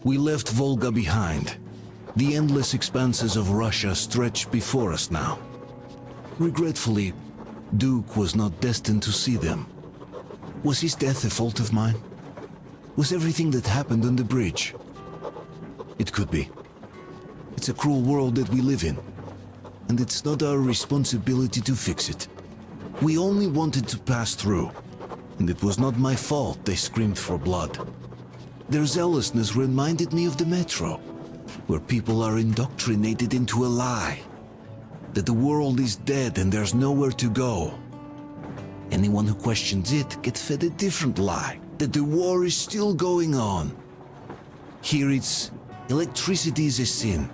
We left Volga behind. The endless expanses of Russia stretched before us now. Regretfully, Duke was not destined to see them. Was his death a fault of mine? Was everything that happened on the bridge? It could be. It's a cruel world that we live in, and it's not our responsibility to fix it. We only wanted to pass through, and it was not my fault they screamed for blood. Their zealousness reminded me of the metro, where people are indoctrinated into a lie, that the world is dead and there's nowhere to go. Anyone who questions it gets fed a different lie, that the war is still going on. Here it's electricity is a sin.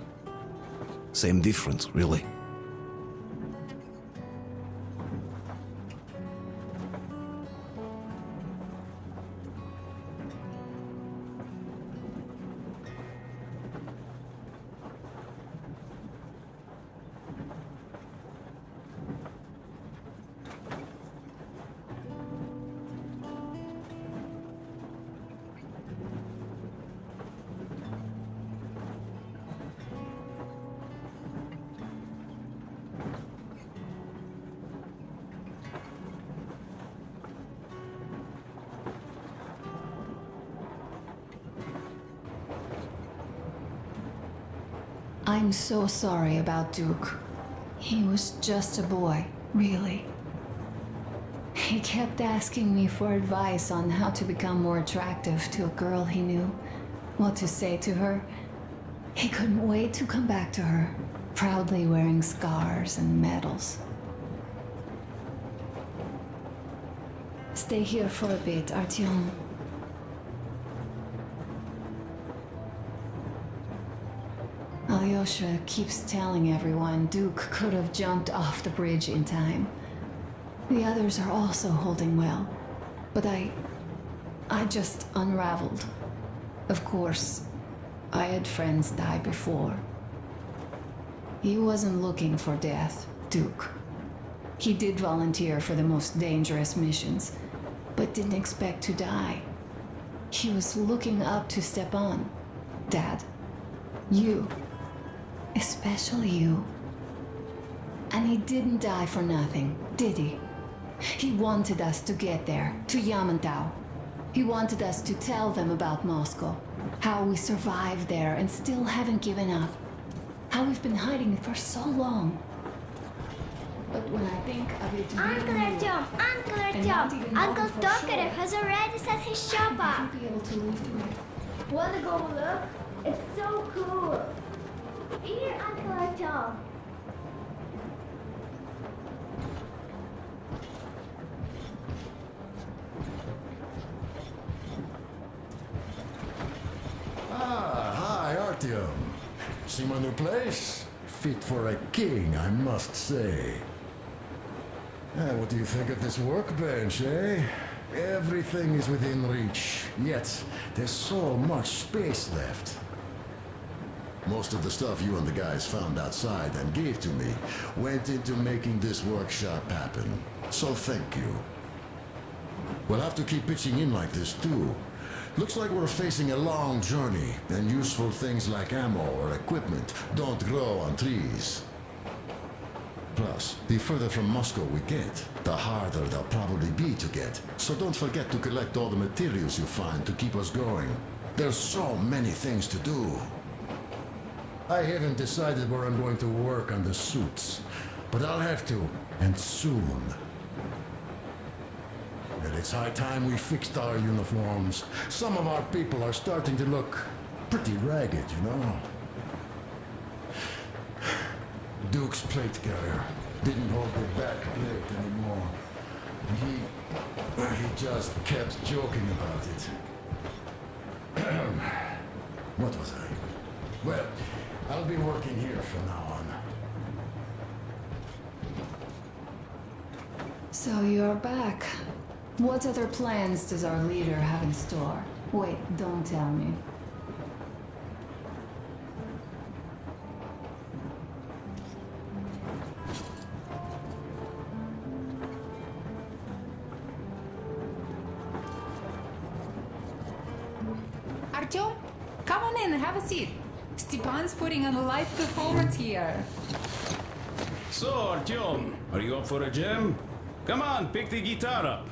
Same difference, really. I'm so sorry about Duke. He was just a boy, really. He kept asking me for advice on how to become more attractive to a girl he knew, what to say to her. He couldn't wait to come back to her, proudly wearing scars and medals. Stay here for a bit, Artyom. Alyosha keeps telling everyone Duke could have jumped off the bridge in time. The others are also holding well, but I just unraveled. Of course, I had friends die before. He wasn't looking for death, Duke. He did volunteer for the most dangerous missions, but didn't expect to die. He was looking up to Stepan, Dad. You. Especially you. And he didn't die for nothing, did he? He wanted us to get there, to Yamantau. He wanted us to tell them about Moscow, how we survived there and still haven't given up, how we've been hiding it for so long. But when I think of it, Uncle Artyom, Uncle Artyom, Uncle Tokarev has already set his shop up. Be able to live through it. Wanna go look? It's so cool. Here, Uncle Artyom. Hi, Artyom. See my new place? Fit for a king, I must say. What do you think of this workbench, eh? Everything is within reach, yet there's so much space left. Most of the stuff you and the guys found outside and gave to me went into making this workshop happen. So thank you. We'll have to keep pitching in like this too. Looks like we're facing a long journey, and useful things like ammo or equipment don't grow on trees. Plus, the further from Moscow we get, the harder they'll probably be to get. So don't forget to collect all the materials you find to keep us going. There's so many things to do. I haven't decided where I'm going to work on the suits, but I'll have to, and soon. And it's high time we fixed our uniforms. Some of our people are starting to look pretty ragged, you know. Duke's plate carrier didn't hold the back plate anymore. He just kept joking about it. What was I? Well, I'll be working here from now on. So you're back. What other plans does our leader have in store? Wait, don't tell me. Artyom, come on in and have a seat. Stepan's putting on a live performance here. So, Artyom, are you up for a jam? Come on, pick the guitar up.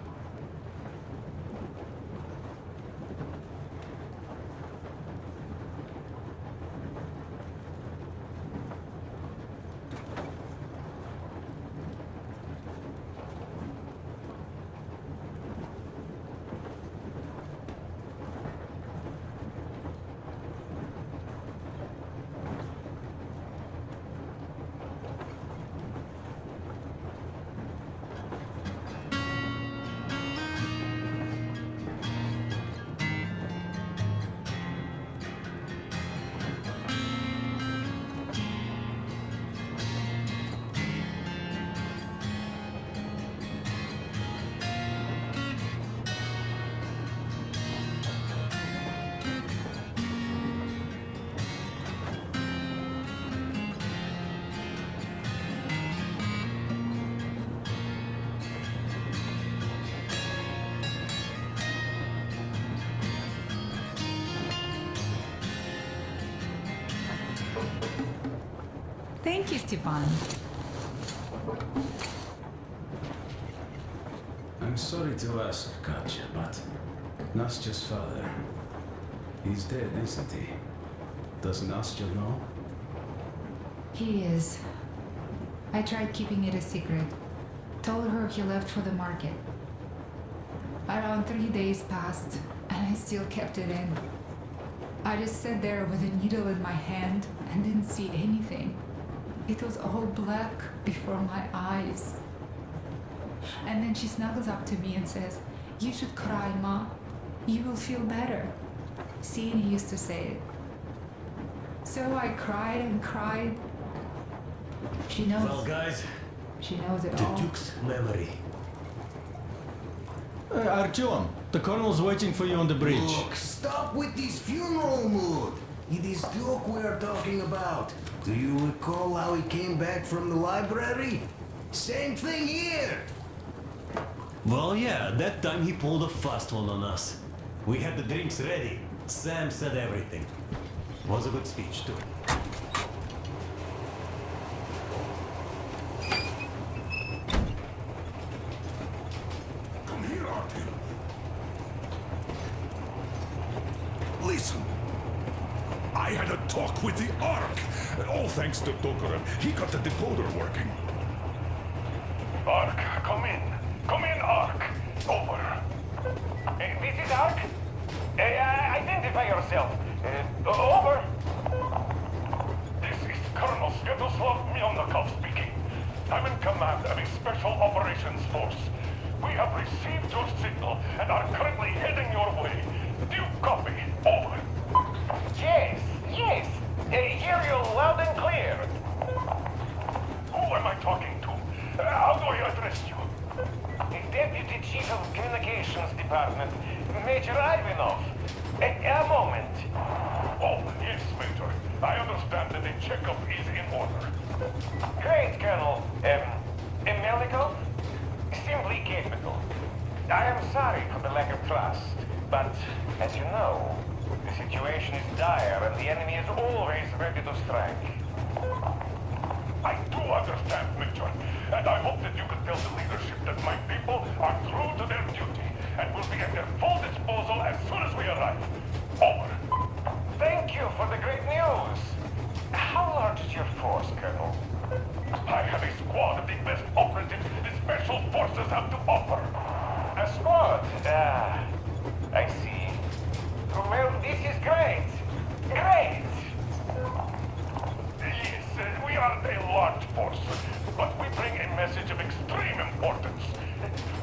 Thank you, Stepan. I'm sorry to ask, Katya, but Nastya's father, he's dead, isn't he? Does Nastya know? He is. I tried keeping it a secret. Told her he left for the market. Around 3 days passed, and I still kept it in. I just sat there with a needle in my hand and didn't see anything. It was all black before my eyes. And then she snuggles up to me and says, "You should cry, Ma. You will feel better." Seeing he used to say it. So I cried and cried. She knows. Well, guys, She knows it the all. Duke's memory. Artyom, the colonel's waiting for you on the bridge. Look, stop with this funeral mood. It is Duke we are talking about. Do you recall how he came back from the library? Same thing here. Well, yeah, that time he pulled a fast one on us. We had the drinks ready. Sam said everything. Was a good speech, too. Come here, Artyom. Listen. I had a talk with the Ark. All thanks to Tokarev. He got the decoder working. Ark, come in. Come in, Ark. Over. This is Ark. Identify yourself. Over. This is Colonel Sviatoslav Melnikov speaking. I'm in command of a special operations force. We have received your signal and are currently heading your way. Do you copy? Over. Yes, yes. Hear you loud and clear. Who am I talking to? How do I address you? Deputy Chief of Communications Department, Major Ivanov. A moment. Oh, yes, Major. I understand that the checkup is in order. Great, Colonel. Melnikov? Simply capable. I am sorry for the lack of trust, but as you know, the situation is dire and the enemy is always ready to strike. I do understand, Major, and I hope that you can tell the leadership that my people are true to their duty and will be at their full disposal as soon as we arrive. Over. Thank you for the great news. How large is your force, Colonel? I have a squad of the best operatives the special forces have to offer. A squad? I see. Well, this is great. Great! Yes, we are a large force, but we bring a message of extreme importance.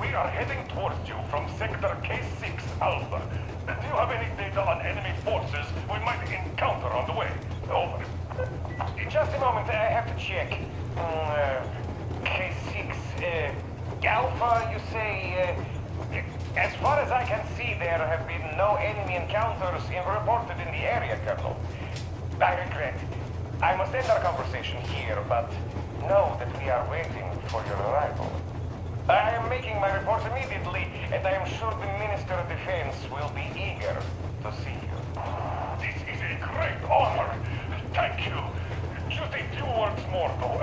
We are heading towards you from Sector K6 Alpha. Do you have any data on enemy forces we might encounter on the way? Over. Just a moment, I have to check. K6, Alpha, you say, as far as I can see, there have been no enemy encounters reported in the area, Colonel. I regret. I must end our conversation here, but know that we are waiting for your arrival. I am making my report immediately, and I am sure the Minister of Defense will be eager to see you. Thank you. Just a few words more, though.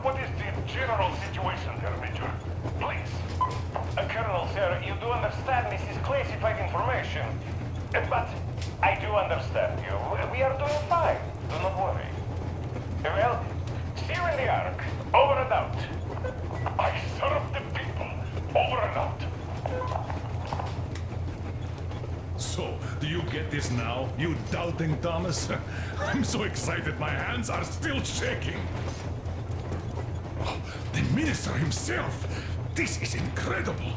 What is the general situation there, Major? Please. Colonel, sir, you do understand this is classified information. But I do understand you. We are doing fine. Do not worry. Well, see you in the Ark. Over and out. I serve the people. Over and out. So, do you get this now, you doubting Thomas? I'm so excited my hands are still shaking. Oh, the minister himself! This is incredible!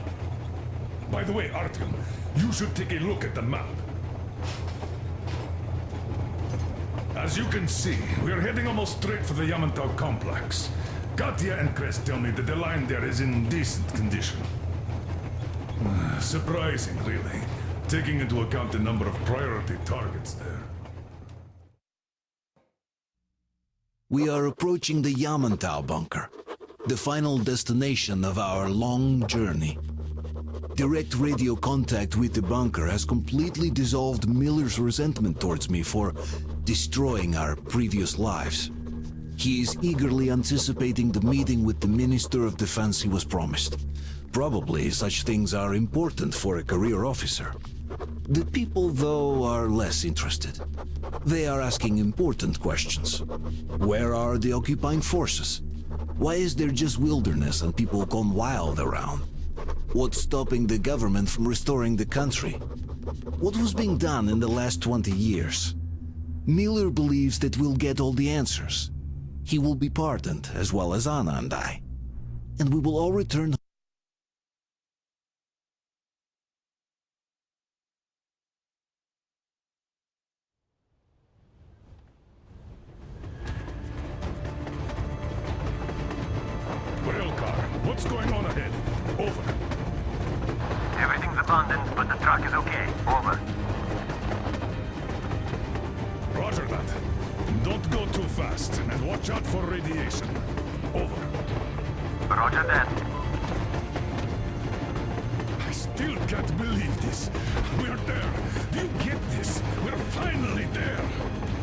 By the way, Artyom, you should take a look at the map. As you can see, we are heading almost straight for the Yamantau complex. Katya and Krest tell me that the line there is in decent condition. Surprising, really, taking into account the number of priority targets there. We are approaching the Yamantau bunker, the final destination of our long journey. Direct radio contact with the bunker has completely dissolved Miller's resentment towards me for destroying our previous lives. He is eagerly anticipating the meeting with the Minister of Defense he was promised. Probably such things are important for a career officer. The people, though, are less interested. They are asking important questions. Where are the occupying forces? Why is there just wilderness and people gone wild around? What's stopping the government from restoring the country? What was being done in the last 20 years? Miller believes that we'll get all the answers. He will be pardoned, as well as Anna and I. And we will all return. Railcar, what's going on ahead? Over. Everything's abandoned, but the truck is okay. Over. Roger that. Don't go too fast, and watch out for radiation. Over. Roger that. I still can't believe this. We're there. Do you get this? We're finally there.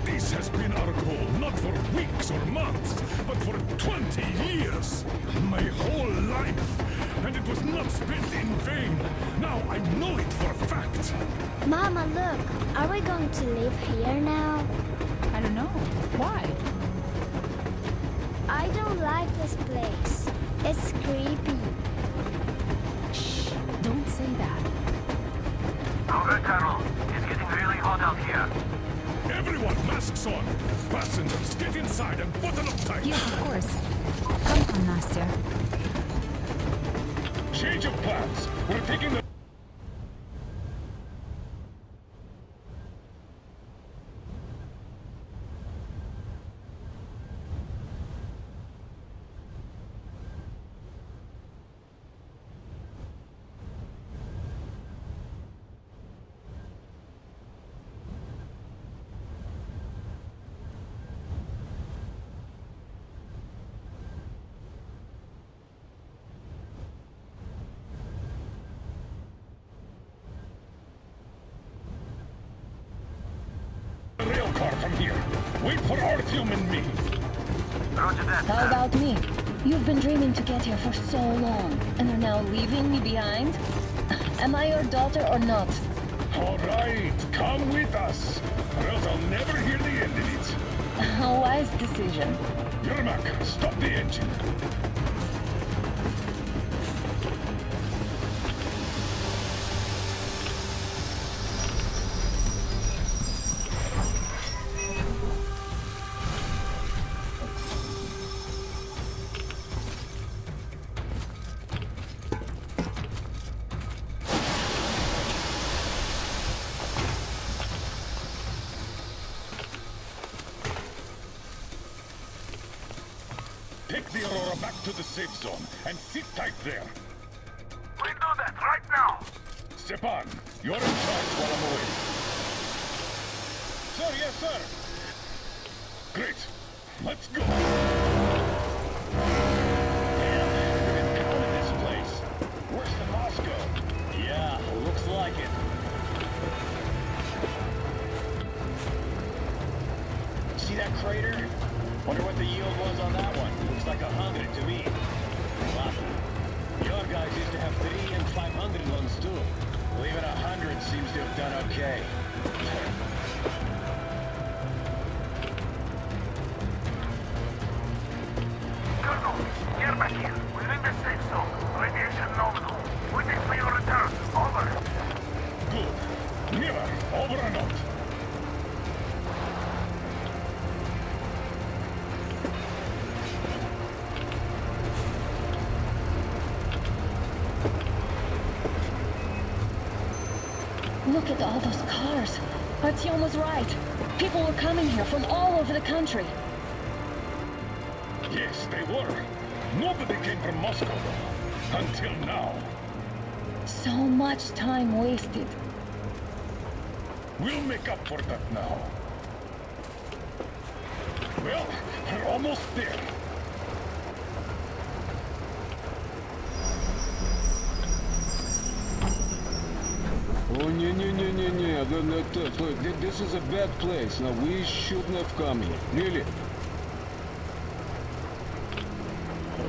This has been our goal, not for weeks or months, but for 20 years. My whole life. And it was not spent in vain. Now I know it for a fact. Mama, look. Are we going to live here now? I don't know. Why? I don't like this place. It's creepy. Shh. Don't say that. Over, Colonel. It's getting really hot out here. Everyone, masks on. Passengers, get inside and button up tight. Yes, of course. Come on, Nastya. Change of plans. We're taking the... rail car from here. Wait for Artyom and me. Roger that. How about me? You've been dreaming to get here for so long, and are now leaving me behind? Am I your daughter or not? All right, come with us, or else I'll never hear the end of it. A wise decision. Yermak, stop the engine. Take the Aurora back to the safe zone and sit tight there. We do that right now. Stepan, you're in charge while I'm away. Sir, yes, sir. Great. Let's go. Damn, we've been counting this place. Worse than Moscow. Yeah, looks like it. See that crater? Wonder what the yield was on that one. Looks like 100 to me. Wow. Your guys used to have 3 and 500 ones too. Even 100 seems to have done okay. Colonel, get back here. We're in the safe zone. Radiation nominal. Waiting for your return. Over. Good. Miller, over and out. Look at all those cars. Artyom was right. People were coming here from all over the country. Yes, they were. Nobody came from Moscow, though. Until now. So much time wasted. We'll make up for that now. Well, we're almost there. Oh, look, this is a bad place. Now, we shouldn't have come here. Really?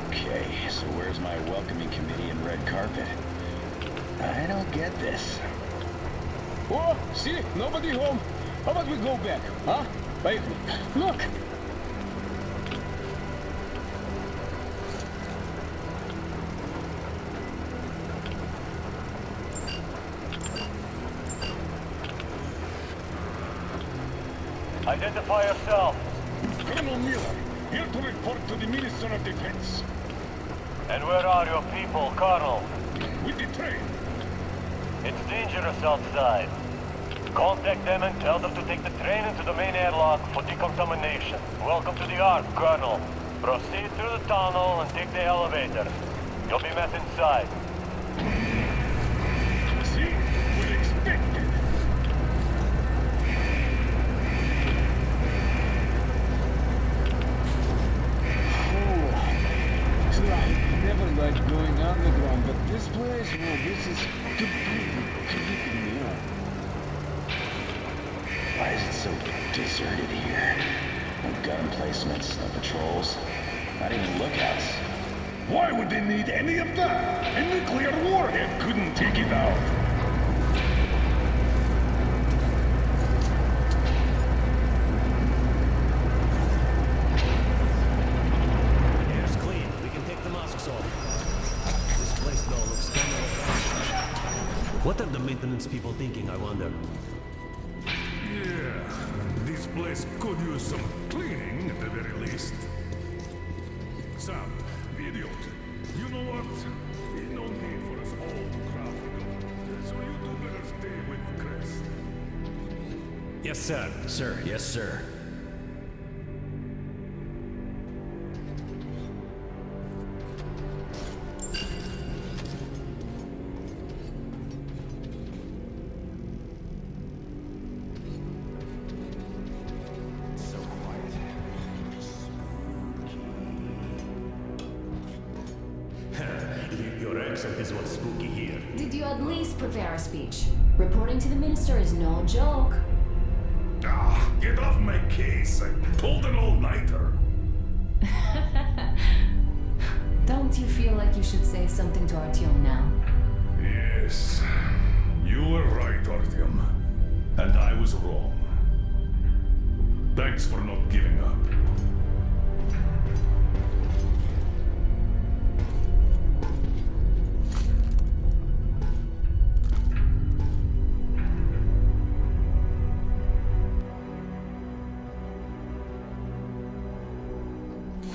Okay, so where's my welcoming committee and red carpet? I don't get this. Oh, see? Nobody home. How about we go back, huh? Wait, Look! Identify yourself. Colonel Miller, here to report to the Minister of Defense. And where are your people, Colonel? With the train. It's dangerous outside. Contact them and tell them to take the train into the main airlock for decontamination. Welcome to the Ark, Colonel. Proceed through the tunnel and take the elevator. You'll be met inside. See? We expected. never liked going underground, but this place, well, this is completely creeping me out. Why is it so deserted here? No gun placements, no patrols, not even lookouts. Why would they need any of that? A nuclear warhead couldn't take it out. Air's clean. We can take the masks off. This place, though, looks kind of... What are the maintenance people thinking, I wonder? Yeah, this place could use some cleaning at the very least. Sam, idiot, you know what? There's no need for us all to crowd together. So you two better stay with Crest. Yes, sir. Sir, yes, sir. Your accent is what's spooky here. Did you at least prepare a speech? Reporting to the minister is no joke. Ah, get off my case. I pulled an all-nighter. Don't you feel like you should say something to Artyom now? Yes, you were right, Artyom. And I was wrong. Thanks for not giving up.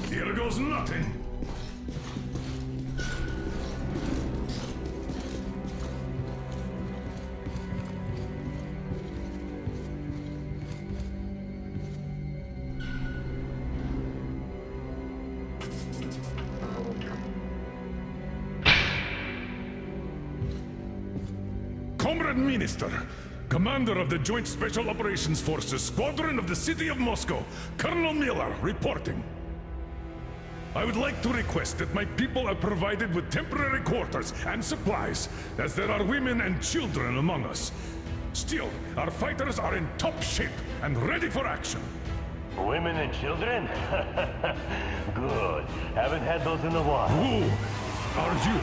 Here goes nothing. Comrade Minister, Commander of the Joint Special Operations Forces, Squadron of the City of Moscow, Colonel Miller, reporting. I would like to request that my people are provided with temporary quarters and supplies, as there are women and children among us. Still, our fighters are in top shape and ready for action. Women and children? Good. Haven't had those in a while. Who are you?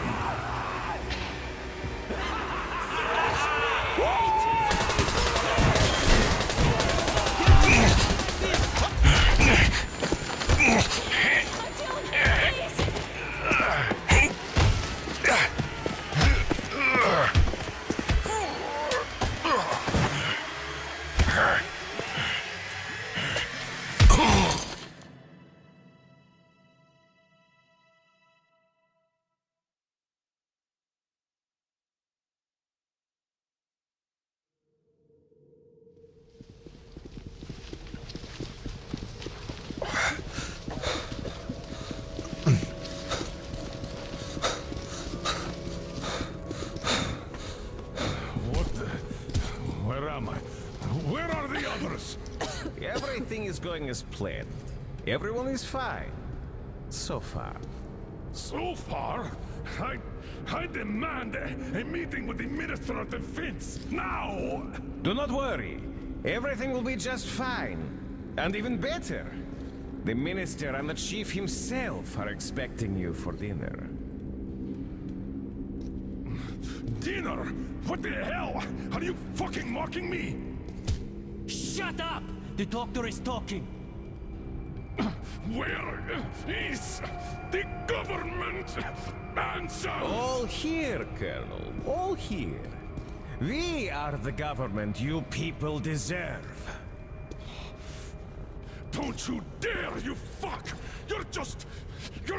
Where are the others? Everything is going as planned. Everyone is fine. So far. So far? I demand a meeting with the Minister of Defense, now! Do not worry. Everything will be just fine. And even better. The Minister and the Chief himself are expecting you for dinner. Dinner? What the hell? Are you fucking mocking me? Shut up! The doctor is talking. Where is the government answer? All here, Colonel. All here. We are the government you people deserve. Don't you dare, you fuck! You're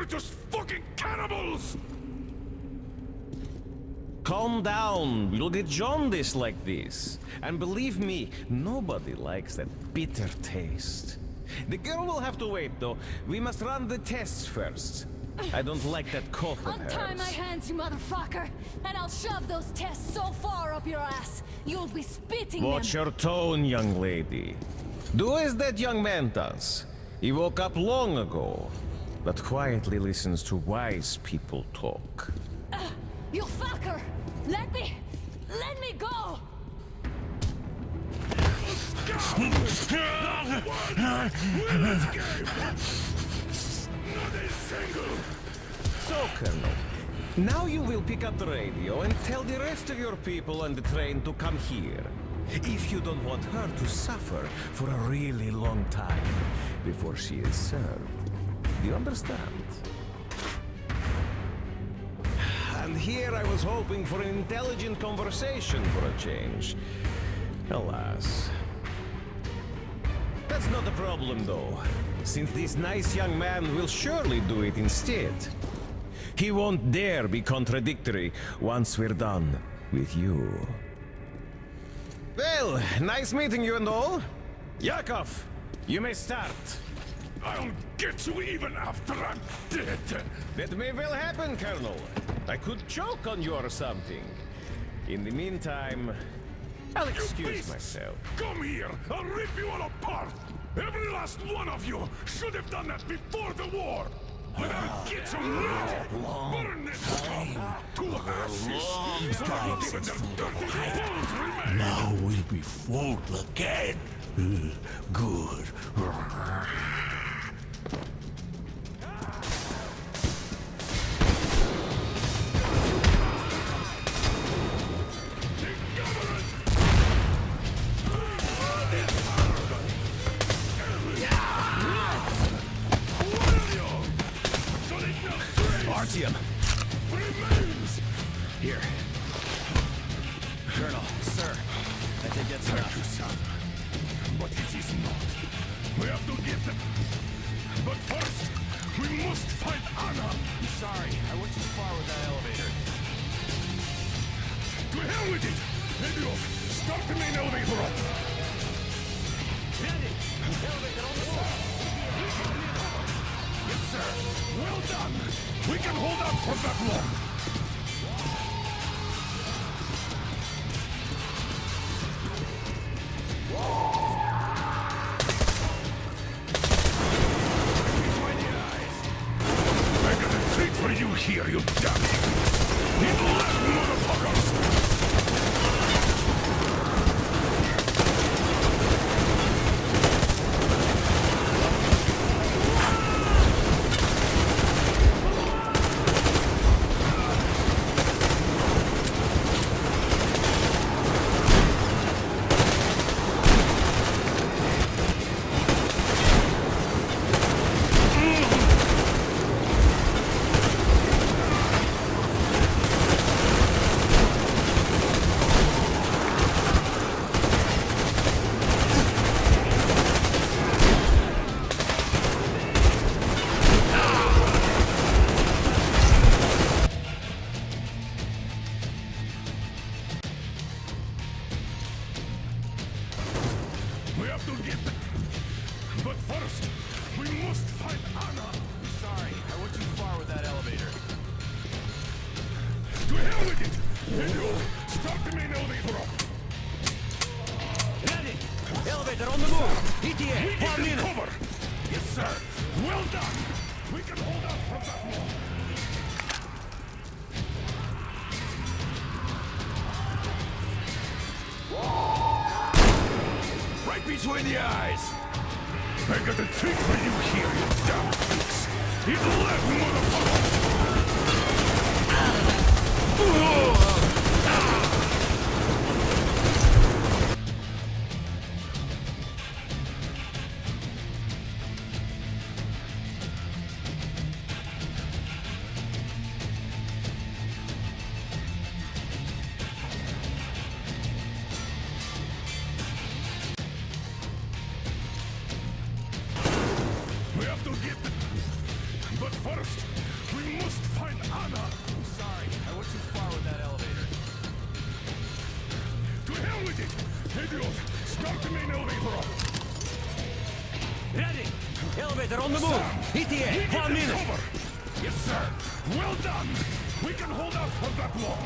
just fucking cannibals! Calm down. We'll get jaundice like this. And believe me, nobody likes that bitter taste. The girl will have to wait, though. We must run the tests first. I don't like that cough of hers. Untie my hands, you motherfucker! And I'll shove those tests so far up your ass, you'll be spitting Watch them! your tone, young lady. Do as that young man does. He woke up long ago, but quietly listens to wise people talk. You fucker! Let me go! So, Colonel, now you will pick up the radio and tell the rest of your people on the train to come here. If you don't want her to suffer for a really long time before she is served. Do you understand? And here I was hoping for an intelligent conversation for a change. Alas. That's not a problem, though, since this nice young man will surely do it instead. He won't dare be contradictory once we're done with you. Well, nice meeting you and all. Yakov, you may start. I'll get you even after I'm dead. That may well happen, Colonel. I could choke on you or something. In the meantime, I'll excuse myself. Come here! I'll rip you all apart! Every last one of you should have done that before the war! But I'll get you now! Burn this scum to ashes! So that not even their dirty bones remain! Now we'll be fooled again. Good. Artyom. Here. Colonel, sir. I think that's Thank you, son. But it is not. We have to get them. But first, we must find Anna. I'm sorry. I went too far with that elevator. To hell with it! Idiot! Start the main elevator up! Ready! Elevator on the wall! Yes, sir! Well done! We can hold out for that long! I got a treat for you here, you dummy! Eat left, motherfuckers! to get them. But first, we must find Anna. Sorry, I went too far with that elevator. To hell with it! Idiot! Start the main elevator up! Ready! Elevator on the move! ETA, We 1 need minute! cover! Yes, sir! Well done! We can hold out from that wall! Right between the eyes! I got a trick for you here, you damn freaks! Hit left, motherfucker! We have to get them. But first, we must find Anna. Sorry, I went too far with that elevator. To hell with it! Idiot! Start the main elevator up! Ready! Elevator on the move! We ETA, need 1 minute! cover! Yes, sir! Well done! We can hold out for that long!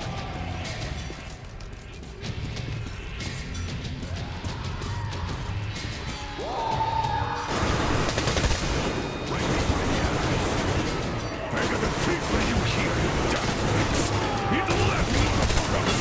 I got a treat for you here, you damn freaks! Hit left, motherfuckers!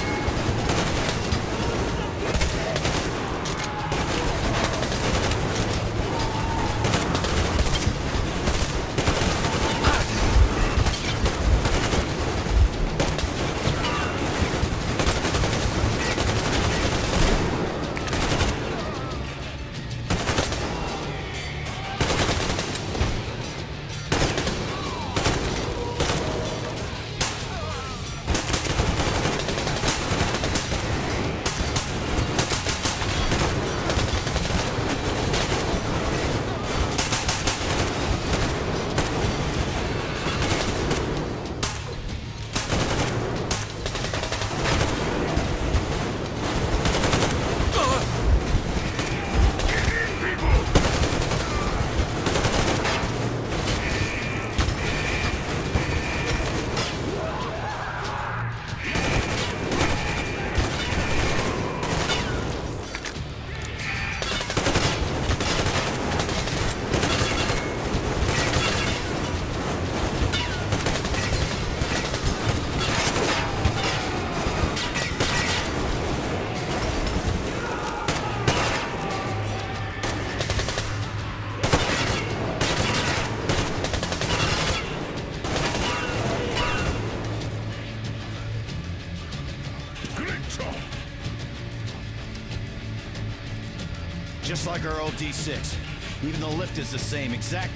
Just like our old D6. Even the lift is the same, exact